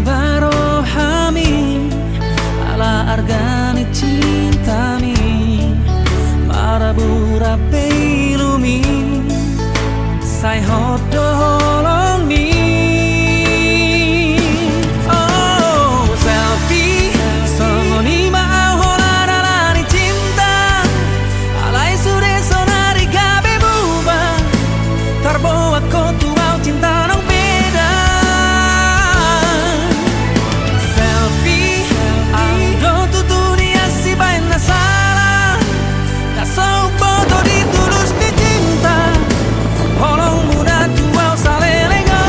barohami ala argani cintami marabura peilumi sai hodo holong ni. Oh selfie songoni mau holarani cinta alai sude sonari gabe buba tarbo aku tuau cinta nong beda. Selfie audo tu dunia si bain na salah na so foto ditulus di cinta holong muda tuau salelego.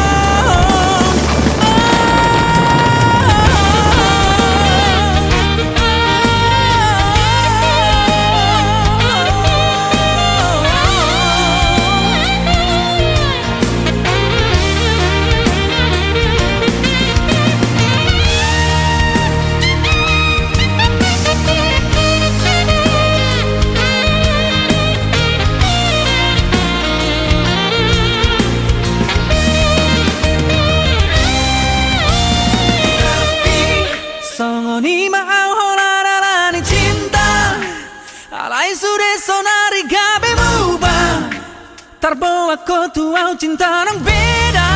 Songoni mau holarani cinta alai sude sonari gabe buba tarbo aku tuau cinta nang beda.